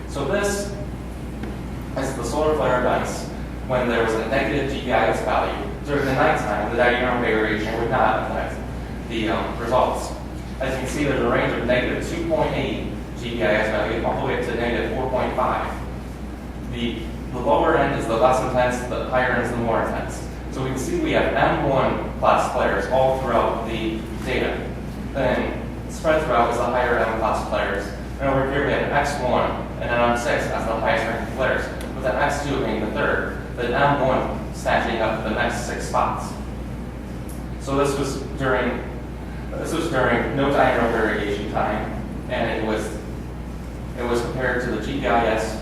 So this is the solar flare events when there was a negative GPIS value during the nighttime. The diurnal variation would not affect the results. As you can see, there's a range of negative 2.8 GPIS value all the way up to negative 4.5. The lower end is the less intense, the higher end is the more intense. So we can see we have M1 class flares all throughout the data. Then spread throughout is the higher M class flares. And over here we have an X1 and an M6 as the highest ranking flares, with an X2 being the third, the M1 snatching up the next 6 spots. So this was during no diurnal variation time, and it was compared to the GPIS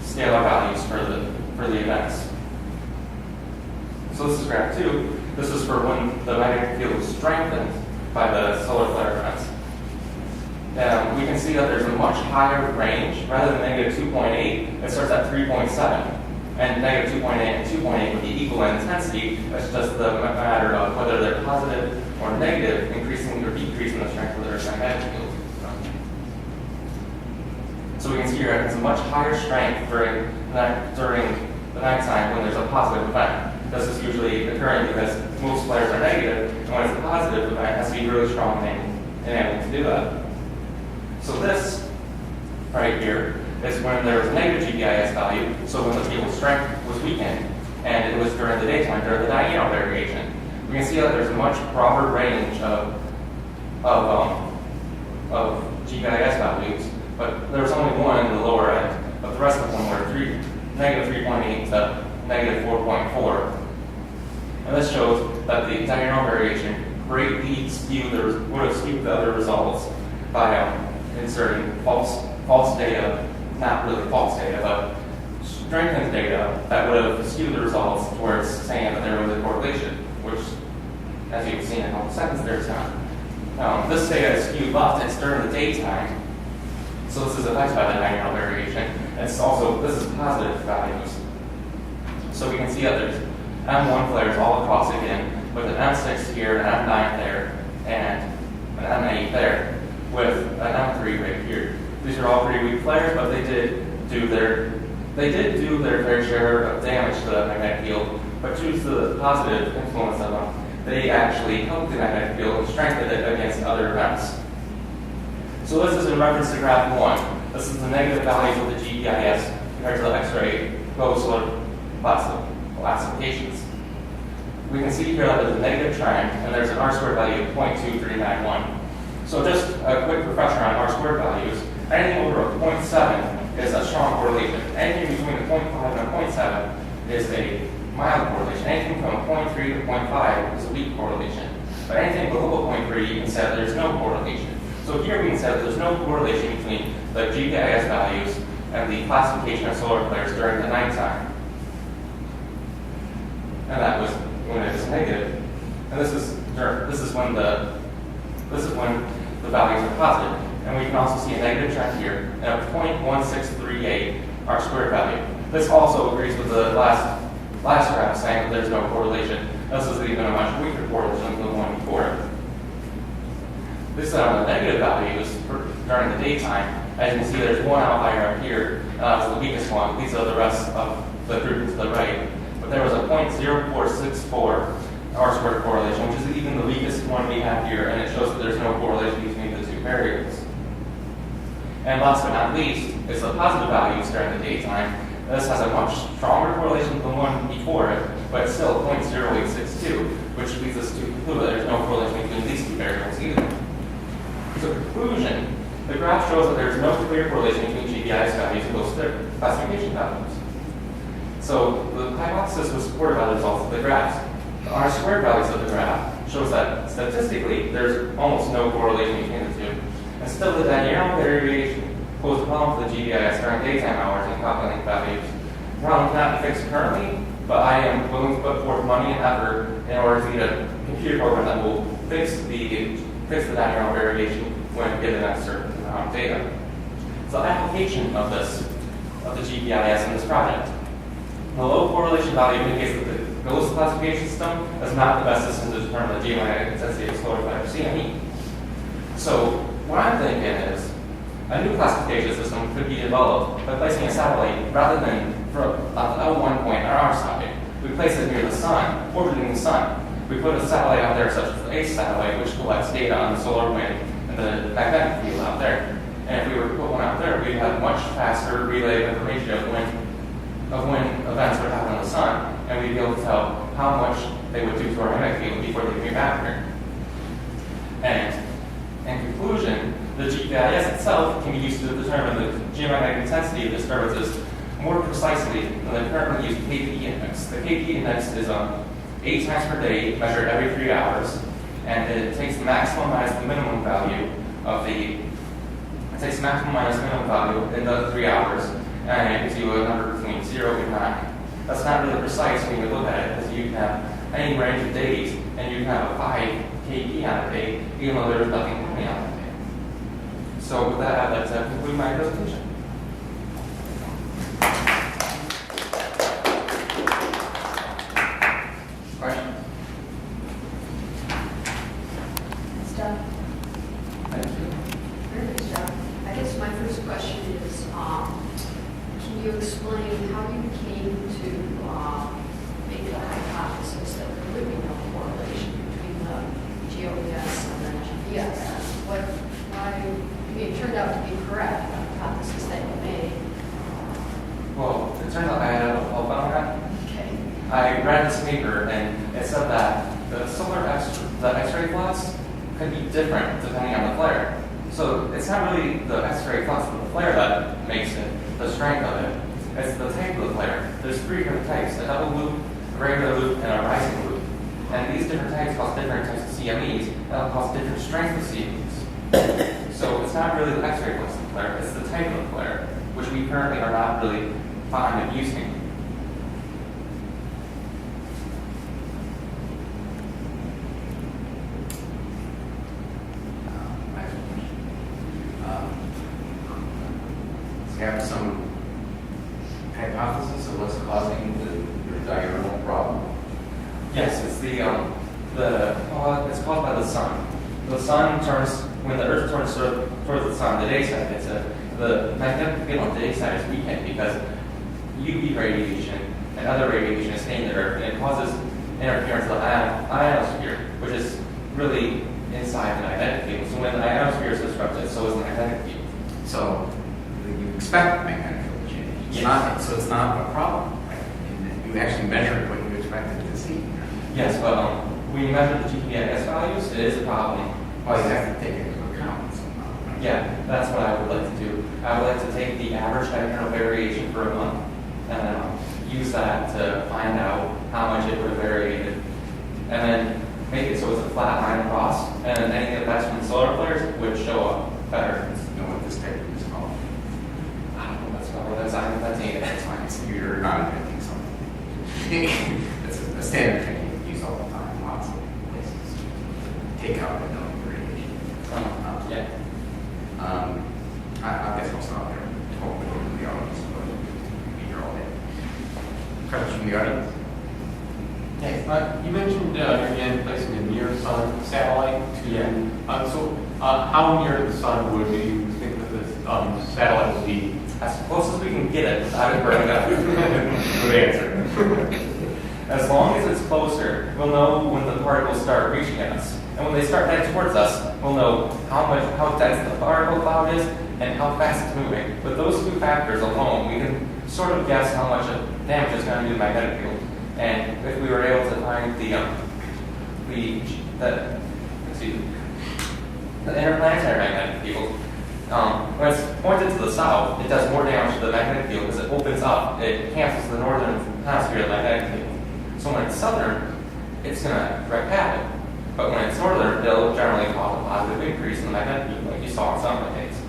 scalar values for the events. So this is graph 2. This is for when the magnetic field was strengthened by the solar flare events. We can see that there's a much higher range. Rather than negative 2.8, it starts at 3.7. And negative 2.8 and 2.8 would be equal in intensity. It's just the matter of whether they're positive or negative, increasing or decreasing the strength of their magnetic field. So we can see here it's a much higher strength during the nighttime when there's a positive event. This is usually occurring because most flares are negative, and when it's a positive event, it has to be really strong in able to do that. So this right here is when there was a negative GPIS value, so when the field's strength was weakened, and it was during the daytime, during the diurnal variation. We can see that there's a much broader range of GPIS values, but there was only one in the lower end, but the rest of them were negative 3.8 to negative 4.4. And this shows that the diurnal variation greatly would have skewed the other results by inserting false data, not really false data, but strengthened data that would have skewed the results towards saying that there was a correlation, which, as you've seen in a couple seconds, there's not. This data is skewed left, it's during the daytime, so this is affected by the diurnal variation. This is positive values. So we can see that there's M1 flares all across again, with an M6 here, an M9 there, and an M8 there, with an M3 right here. These are all pretty weak flares, but they did do their fair share of damage to the magnetic field, but due to the positive influence of them, they actually helped the magnetic field and strengthened it against other events. So this is in reference to graph 1. This is the negative values of the GPIS compared to the X-ray solar classifications. We can see here that there's a negative trend, and there's an R-squared value of 0.2391. So just a quick refresher on R-squared values. Anything over a 0.7 is a strong correlation. Anything between a 0.5 and a 0.7 is a mild correlation. Anything from a 0.3 to 0.5 is a weak correlation. But anything below a 0.3, you can say that there's no correlation. So here we can say that there's no correlation between the GPIS values and the classification of solar flares during the nighttime. And that was when it was negative. And this is when the values are positive. And we can also see a negative trend here and a 0.1638 R-squared value. This also agrees with the last graph saying that there's no correlation. This is even a much weaker correlation than the one before it. This is on the negative values during the daytime. As you can see, there's one outlier up here. It's the weakest one. These are the rest of the group to the right. But there was a 0.0464 R-squared correlation, which is even the weakest one we have here, and it shows that there's no correlation between the two variables. And last but not least is the positive values during the daytime. This has a much stronger correlation than the one before it, but it's still 0.0862, which leads us to conclude that there's no correlation between these two variables either. So conclusion, the graph shows that there's no clear correlation between GPIS values and those classification values. So the hypothesis was supported by the results of the graphs. The R-squared values of the graph shows that statistically there's almost no correlation between the two. And still the diurnal variation posed a problem for the GPIS during daytime hours in calculating values. The problem cannot be fixed currently, but I am willing to put forth money and effort in order to get a computer program that will fix the diurnal variation when given a certain amount of data. So application of the GPIS in this project. The low correlation value indicates that the Gauss classification system is not the best system to determine the geomagnetic intensity of solar flare CME. So what I'm thinking is A new classification system could be developed by placing a satellite rather than at one point on our side. We place it near the sun, orbiting the sun. We put a satellite out there, such as the ACE satellite, which collects data on the solar wind and the magnetic field out there. And if we were to put one out there, we'd have much faster relay of information of when events would happen on the sun, and we'd be able to tell how much they would do to our magnetic field before they came back here. And in conclusion, the GIS itself can be used to determine the geomagnetic intensity of disturbances more precisely than the currently used KP index. The KP index is 8 times per day, measured every 3 hours, and it takes the maximum minus the minimum value in the 3 hours, and it gives you a number between 0 and 9. That's not really precise when you look at it, because you can have any range of days, and you can have a 5 KP on a day, even though there's nothing happening on that day. So with that, I'd like to conclude my presentation. Questions? Stuff. Thank you. Very good job. I guess my first question is, can you explain how you came to make the hypothesis that there would be no correlation between the GOES and the GPS? It turned out to be correct, the hypothesis that you made. Well, it turns out I had a help on that. Okay. I read this paper, and it said that the X-ray flux could be different depending on the flare. So it's not really the X-ray flux of the flare that makes it the strength of it. It's the type of the flare. There's 3 different types: a double loop, a regular loop, and a rising loop. And these different types cause different types of CMEs, and they'll cause different strengths of CMEs. So it's not really the X-ray flux of the flare; it's the type of the flare, which we currently are not really fond of using. Have some hypothesis of what's causing your diurnal problem? Yes, it's it's caused by the sun. The sun turns, when the Earth turns towards the sun, the day side hits it. The magnetic field on the day side is weakened because UV radiation and other radiation is staying in the Earth, and it causes interference of the ionosphere, which is really inside the magnetic field. So when the ionosphere is disrupted, so is the magnetic field. So you expect magnetic field to change. It's Yes. not, so it's not a problem. Right? And you actually measured what you expected to see. Yes, but when you measure the GPS values, it is a problem. Well, you have to take it into account somehow. Right? Yeah, that's what I would like to do. I would like to take the average diurnal variation for a month and then use that to find out how much it would have varied, and then make it so it's a flat line across, and then any effects from the solar flares would show up better. You know what this technique is called? I don't know what's called. I'm inventing it. That's fine. You're not inventing something. It's a standard technique used all the time, lots of places. Take out the known radiation. Yeah. I guess I'll stop there. Hopefully, go to the audience, but we hear all day. Questions from the audience? Okay. You mentioned again placing a near-sun satellite. Yeah. So how near the sun would you think that this satellite would be? As close as we can get it without it burning up. Good answer. As long as it's closer, we'll know when the particles start reaching us. And when they start heading towards us, we'll know how dense the particle cloud is and how fast it's moving. With those 2 factors alone, we can sort of guess how much of damage it's going to do to the magnetic field. And if we were able to find the interplanetary magnetic field, when it's pointed to the south, it does more damage to the magnetic field because it opens up. It cancels the northern hemisphere of the magnetic field. So when it's southern, it's going to wreak havoc. But when it's northern, it'll generally cause a positive increase in the magnetic field, like you saw in some of the cases.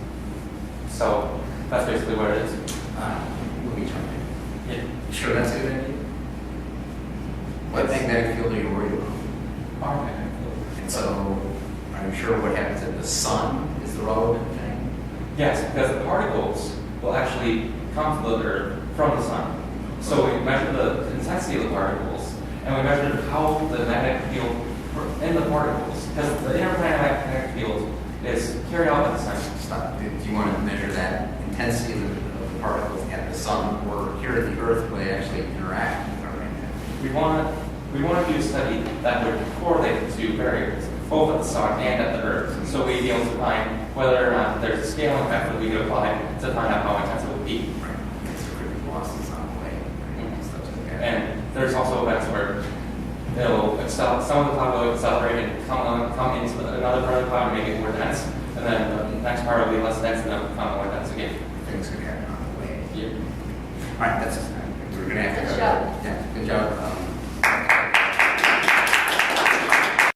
So that's basically what it is. Let me jump in. Yeah. You sure that's a good idea? What magnetic field are you worried about? Our magnetic field. And so, are you sure what happens at the sun is the relevant thing? Yes, because the particles will actually come to the Earth from the sun. So we measure the intensity of the particles, and we measure how the magnetic field in the particles, because the interplanetary magnetic field is carried out by the sun. do you want to measure that intensity of the particles at the sun or here at the Earth where they actually interact with our magnetic? We want to do a study that would correlate to variables, both at the sun and at the Earth. So we'd be able to find whether or not there's a scaling method we could apply to find out how intense it would be. Right. So there could be losses on the way, right? And stuff like that. And there's also events where some of the cloud will accelerate and come into another part of the cloud and make it more dense, and then the next part will be less dense and